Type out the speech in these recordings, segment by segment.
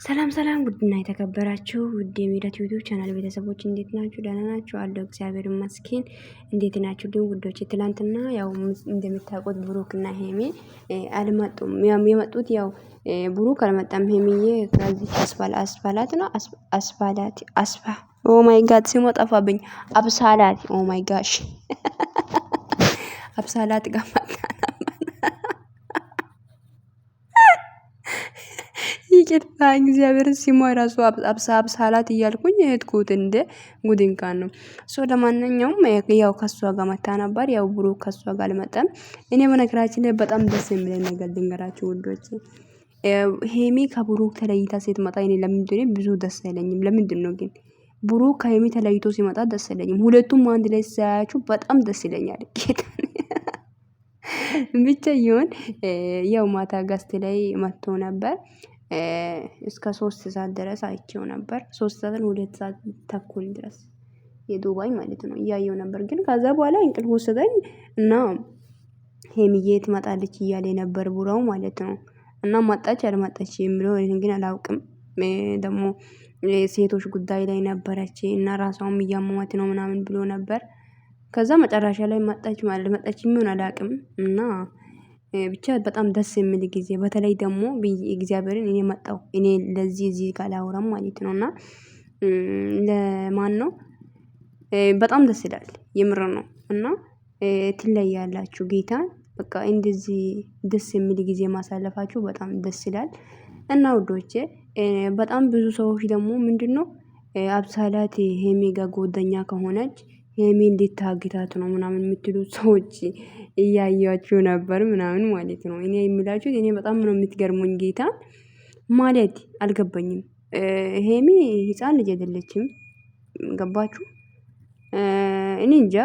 ሰላም ሰላም ውድና የተከበራችሁ ውድ የሚላት ዩቲዩብ ቻናል ቤተሰቦች እንዴት ናችሁ? ደህና ናችሁ? አለው እግዚአብሔር ይመስገን። እንዴት ናችሁ? ግን ውዶች ትላንትና ያው እንደምታውቁት ብሩክና ሄሚ አልመጡም። የመጡት ያው ብሩክ አልመጣም። ሄሚዬ ከዚህ አስፋላት ነው አስፋ ኦ ማይ ጋድ ስሙ ጠፋብኝ። አብሳላት ኦ ማይ ጋሽ አብሳላት ጋር ይቅርታ እግዚአብሔር ሲሞ ራሱ አብሳላት እያልኩኝ እትኩት እንደ ጉድንካን ነው። ሶ ለማንኛውም ያው ከሷ ጋር መታ ነበር። ያው ብሩክ ከሷ ጋር አልመጣም። እኔ በነገራችን ላይ በጣም ደስ የሚለኝ ነገር ልንገራችሁ ውዶች፣ ሄሚ ከብሩክ ተለይታ ስትመጣ እኔ ለምንድነው ብዙ ደስ አይለኝም? ለምንድነው ግን ብሩክ ከሄሚ ተለይቶ ሲመጣ ደስ አይለኝም? ሁለቱም አንድ ላይ ሳያችሁ በጣም ደስ ይለኛል። ብቻ ይሁን። ያው ማታ ጋስት ላይ መጥቶ ነበር። እስከ 3 ሰዓት ድረስ አይቼው ነበር። 3 ሰዓት 2 ሰዓት ተኩል ድረስ የዱባይ ማለት ነው እያየው ነበር። ግን ከዛ በኋላ እንቅልፍ ወሰደኝ እና ሄሚዬ ትመጣለች እያለ ነበር ቡራው ማለት ነው። እና መጣች አልመጣች የሚለው ግን አላውቅም። ደግሞ ሴቶች ጉዳይ ላይ ነበረች እና ራሷም እያመማት ነው ምናምን ብሎ ነበር። ከዛ መጨረሻ ላይ መጣች ማለት መጣች የሚሆን አላውቅም። እና ብቻ በጣም ደስ የሚል ጊዜ፣ በተለይ ደግሞ እግዚአብሔርን እኔ መጣው እኔ ለዚህ እዚህ ጋር ላወራም ማለት ነውና ለማን ነው በጣም ደስ ይላል። የምር ነው። እና ትለያላችሁ ጌታን በቃ እንደዚህ ደስ የሚል ጊዜ ማሳለፋችሁ በጣም ደስ ይላል። እና ውዶቼ በጣም ብዙ ሰዎች ደግሞ ምንድነው አብሳላት ሄሚ ጋር ጓደኛ ከሆነች ሄሚ እንዴት ታግታት ነው ምናምን የምትሉት ሰዎች እያያችሁ ነበር ምናምን ማለት ነው። እኔ የሚላችሁት እኔ በጣም ነው የምትገርሙኝ። ጌታ ማለት አልገባኝም። ሄሚ ህፃን ልጅ አይደለችም። ገባችሁ? እኔ እንጃ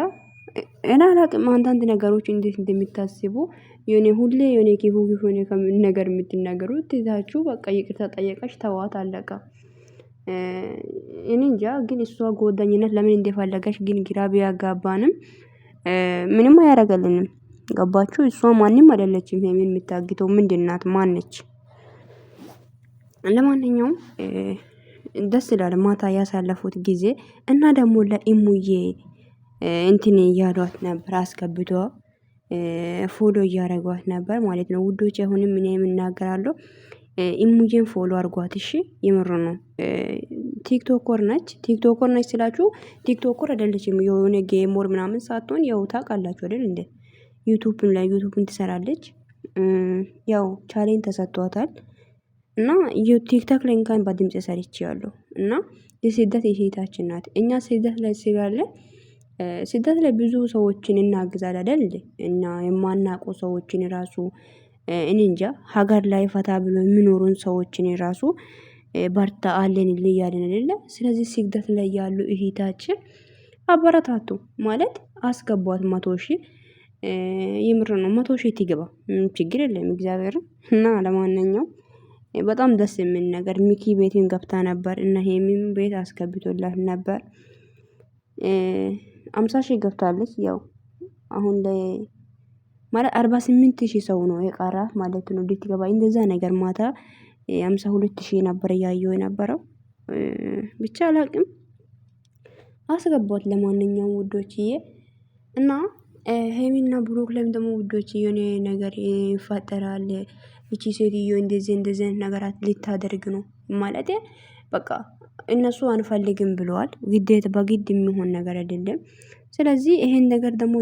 እና አላቅም አንዳንድ ነገሮች እንዴት እንደሚታስቡ የኔ ሁሌ የኔ ኪፉ የሆነ ነገር የምትናገሩት ትይዛችሁ በቃ ይቅርታ ጠየቀች ተዋት አለቀ። እኔ እንጃ ግን እሷ ጓደኝነት ለምን እንደፈለገች ግን ግራ ቢያጋባንም ምንም አያደርግልንም። ገባችሁ? እሷ ማንም አይደለችም። ሄሚን የምታግተው ምንድናት? ማነች? ለማንኛውም ደስ ይላል ማታ ያሳለፉት ጊዜ እና ደግሞ ለኢሙዬ እንትን እያሏት ነበር አስገብቶ ፎሎ እያረጓት ነበር ማለት ነው ውዶች። አሁንም ምን የምናገራለሁ ኢሙዬን ፎሎ አርጓት እሺ። የምር ነው። ቲክቶከር ነች ስላችሁ ቲክቶከር አይደለችም። የሆነ ጌሞር ምናምን ሳትሆን ያው ታውቃላችሁ አይደል እንዴ? ዩቲዩብን ትሰራለች። ያው ቻሌንጅ ተሰጥቷታል። እና ቲክቶክ ላይ እንኳን በድምጽ ሰርቼዋለሁ። እና የስደት የሴታችን ናት። እኛ ስደት ላይ ስላለ ስደት ላይ ብዙ ሰዎችን እናግዛለን አይደል? እና የማናውቁ ሰዎችን ራሱ እኔ እንጃ ሀገር ላይ ፈታ ብሎ የሚኖሩን ሰዎችን ራሱ በርታ አለን እያልን አይደለ? ስለዚህ ስደት ላይ ያሉ እህታችን አበረታቱ ማለት አስገቧት 100,000 የምር ነው 100,000 ትግባ ችግር የለም እግዚአብሔርን። እና ለማንኛውም በጣም ደስ የሚል ነገር ሚኪ ቤትን ገብታ ነበር እና ሄሚም ቤት አስገብቶላት ነበር። 50,000 ገብታለች። ያው አሁን ላይ ማለት 48,000 ሰው ነው የቀራት ማለት ነው ልትገባ እንደዛ ነገር ማታ 52,000 ነበር ያየው የነበረው። ብቻ አላቅም አስገቧት ለማንኛውም ውዶችዬ። እና ሄሚና ብሩክ ላይም ደግሞ ውዶችዬ የሆነ ነገር ይፈጠራል። እቺ ሴትዮ እንደዚህ ነገራት ልታደርግ ነው ማለት በቃ እነሱ አንፈልግም ብለዋል። ግዴታ በግድ የሚሆን ነገር አይደለም። ስለዚህ ይሄን ነገር ደግሞ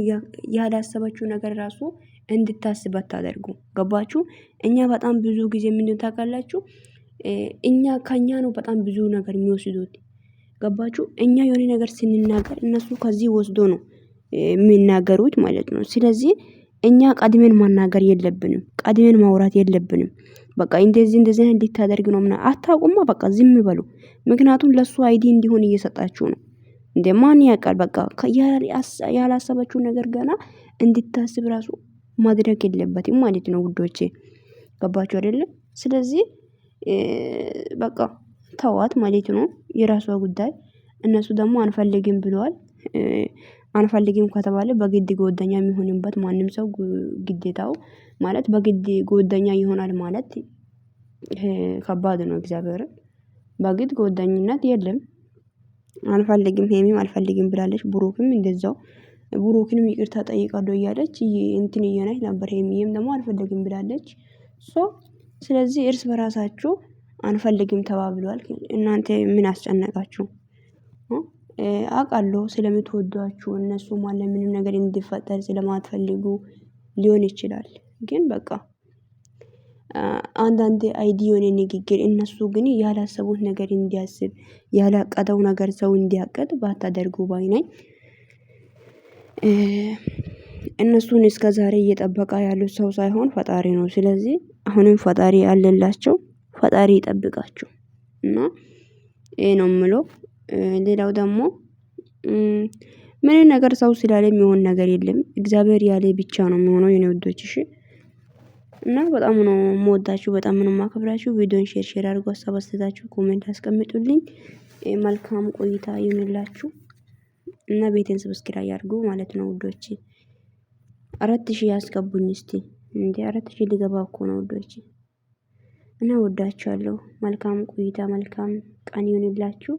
ያላሰበችው ነገር ራሱ እንድታስብ አታደርጉ። ገባችሁ? እኛ በጣም ብዙ ጊዜ ምንድነው ታውቃላችሁ? እኛ ከኛ ነው በጣም ብዙ ነገር የሚወስዱት። ገባችሁ? እኛ የሆነ ነገር ስንናገር እነሱ ከዚህ ወስዶ ነው የሚናገሩት ማለት ነው። ስለዚህ እኛ ቀድመን ማናገር የለብንም። ቀድመን ማውራት የለብንም። በቃ እንደዚህ እንድታደርግ ነው ምናምን አታውቁማ በቃ ዝም በሉ። ምክንያቱም ለሱ አይዲ እንዲሆን እየሰጣችሁ ነው። እንደ ማን ያውቃል? በቃ ያላሰበችው ነገር ገና እንድታስብ ራሱ ማድረግ የለበትም ማለት ነው ውዶቼ። ገባችሁ አይደለም? ስለዚህ በቃ ተዋት ማለት ነው። የራሷ ጉዳይ። እነሱ ደግሞ አንፈልግም ብለዋል። አንፈልግም ከተባለ በግድ ጓደኛ የሚሆንበት ማንም ሰው ግዴታው ማለት በግድ ጓደኛ ይሆናል ማለት ከባድ ነው እግዚአብሔርን በግድ ጓደኝነት የለም። አልፈልግም ሄሚም አልፈልግም ብላለች። ብሩክም እንደዛው ብሩክንም ይቅርታ ጠይቃለሁ እያለች እንትን እየሆነች ነበር። ሄሚዬም ደግሞ አልፈልግም ብላለች። ስለዚህ እርስ በራሳችሁ አንፈልግም ተባብሏል። እናንተ ምን አስጨነቃችሁ? አውቃለሁ ስለምትወዷችሁ እነሱ ማለት ምንም ነገር እንዲፈጠር ስለማትፈልጉ ሊሆን ይችላል። ግን በቃ አንዳንዴ አይዲ የሆነ ንግግር እነሱ ግን ያላሰቡት ነገር እንዲያስብ ያላቀደው ነገር ሰው እንዲያቅድ ባታደርጉ ባይ ነኝ። እነሱን እስከዛሬ እየጠበቃ ያሉት ሰው ሳይሆን ፈጣሪ ነው። ስለዚህ አሁንም ፈጣሪ አለላቸው። ፈጣሪ ይጠብቃቸው እና ይሄ ነው የምለው። ሌላው ደግሞ ምንም ነገር ሰው ስላለ የሚሆን ነገር የለም። እግዚአብሔር ያለ ብቻ ነው የሚሆነው የኔ ውዶች። እሺ እና በጣም ነው የምወዳችሁ፣ በጣም ነው የማከብራችሁ። ቪዲዮን ሼር አድርጉ፣ ሀሳብ አስተያየታችሁ ኮሜንት አስቀምጡልኝ። መልካም ቆይታ ይሁንላችሁ እና ቤቴን ሰብስክራይብ ያድርጉ ማለት ነው ውዶቼ። 4000 ያስገቡኝ እስቲ እንዴ! 4000 ሊገባ እኮ ነው ውዶቼ። እና ወዳችኋለሁ። መልካም ቆይታ፣ መልካም ቀን ይሁንላችሁ።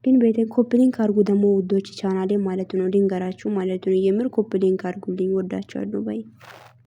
ግን ቤቴን ኮፒ ሊንክ አድርጉ ደግሞ ውዶች፣ ቻናሌ ማለት ነው ልንገራችሁ ማለት ነው። የምር ኮፒ ሊንክ አድርጉልኝ። ወዳችኋለሁ ባይ